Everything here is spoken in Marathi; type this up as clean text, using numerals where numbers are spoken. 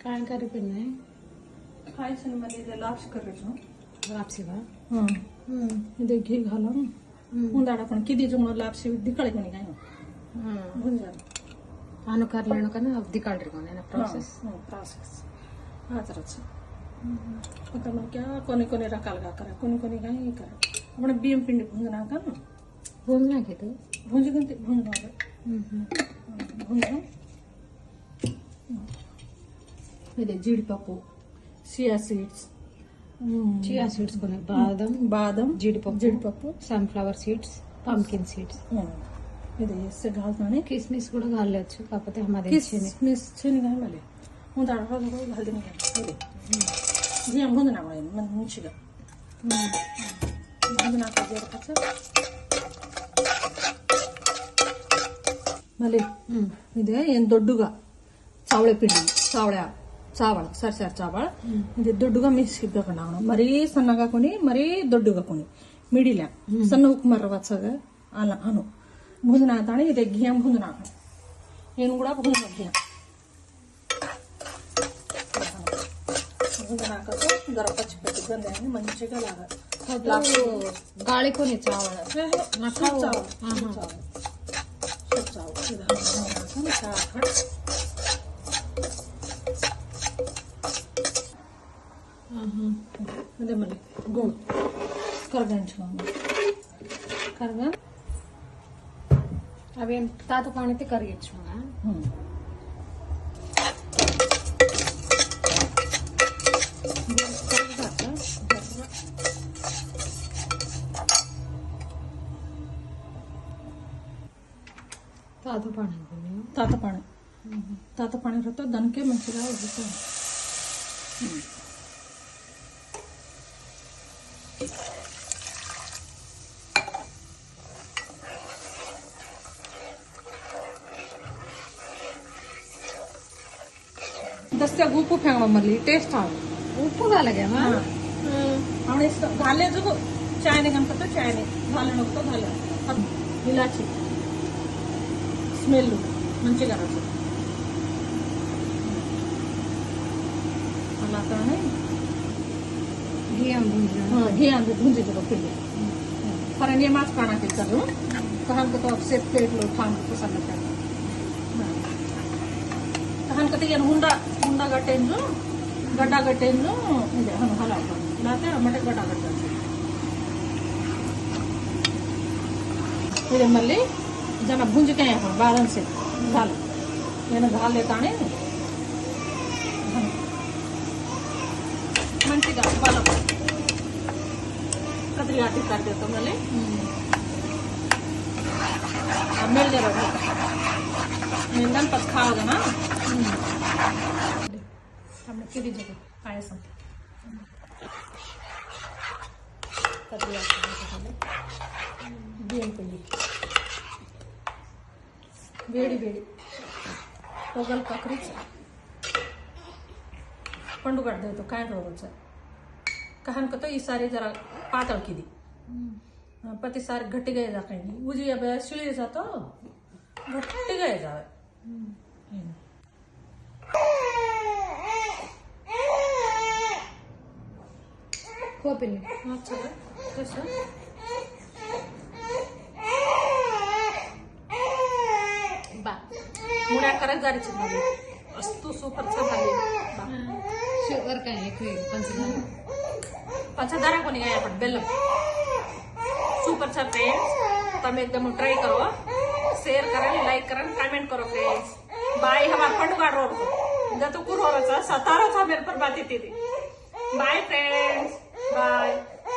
काय करी पिन्ने खायचं ना मला लापशी करायचं लापसी का इथे घी घालून उंदाडा पण किती जुमण लापशी दिकळे कोणी काय भुंजाल అనుకరలేను కానీ దిక్కాలి కొనే ప్రాసెస్ ప్రాసెస్ ఆచరచ్చు కొంత మనకి కొన్ని రకాలుగా కర కొన్ని కర మన బియ్యం పిండి భుంజనాక భూమినాకిదు భుంజుకుంటే భుంజాలి భుంజం ఇది జీడిపప్పు చియా సీడ్స్ కొనే బాదం జీడిపప్పు సన్ఫ్లవర్ సీడ్స్ పంకిన్ సీడ్స్ ఇది వేస్తే घालताना किसमिस కూడా घालవచ్చు కాకపోతే हमारे किसमिस छेनी काय मला ముందు అడగదు घालते బియ్యం భుంజనాక మంచిగా భుంజనాక జరపచ్చు మళ్ళీ ఇదే ఏం దొడ్డుగా చావళ పిండి చావಳ సరిసరి చావಳ ఇది దొడ్డుగా మిక్సిగా మరీ సన్నగా కొని మరీ దొడ్డుగా కొని మిడిలా సన్న ఉక్కు మర్రవచ్చగా అలా అను భుంజనాక ఇది ఘియం భుంజనాక నేను కూడా భుంజన భుంజనాక జర పచ్చి పచ్చి గంధాన్ని మంచిగా లాగా గాలి కొని చావಳ అదే మళ్ళీ గోడు కరగించుకోండి కరగా అవి తాత పాణితే కరిగించుకున్నా తాత పాణి రతో దానికే మంచిగా ఉడుకుతుంది दस्त्या उप्पू फेंग मम्मी टेस्ट ఉప్పు కాలగేమా आवडे घाले जो चायने गणपत चायने घाले नको घाले इलाची स्मेल మంచిగా రాదు అలా కానీ घी अंदर भुंजे जो पिल्ले कारण ये माछ खाना के करो कहां को तो सेट पेट लो खान को पसंद करता कहां को तो ये हुंडा गट्टेनु गड्डा गट्टेनु ಇದೆ ಹಲಾ लाते मटे गड्डा गट्टा फिर मल्ली जना भुंज के यहाँ बारन से घाल मैंने घाल लेता है మంచిగా బాగా कतरी आटी कर देता मल्ली मिल जरा मिलदान पत खाओगे ना हमने किती जगह पायसम कतरी आटी बियम పిండి వేడి పొగలు కకरीच पंडू काढ देतो काय करायचं कहान का तो ई सारी जरा पातळ किदी पती सारी घट्टी गाय जा काही उजी अब शिळी जातो घट्टी गाय जावे खोपिली अच्छा कसं बा मुळ्या करत जायची मला वस्तू सुपर झाली शुगर काय पंचदारा कोणी काय आपण बेल्लम सुपर छा फ्रेंड्स તમે એકદમ ટ્રાય કરો शेयर करा लाइक करा कमेंट करो फ्रेंड्स बाय हमार पंडू गाड़ रोड को जतो कुर हो रहा 17 था मेरे पर बात थी बाय फ्रेंड्स बाय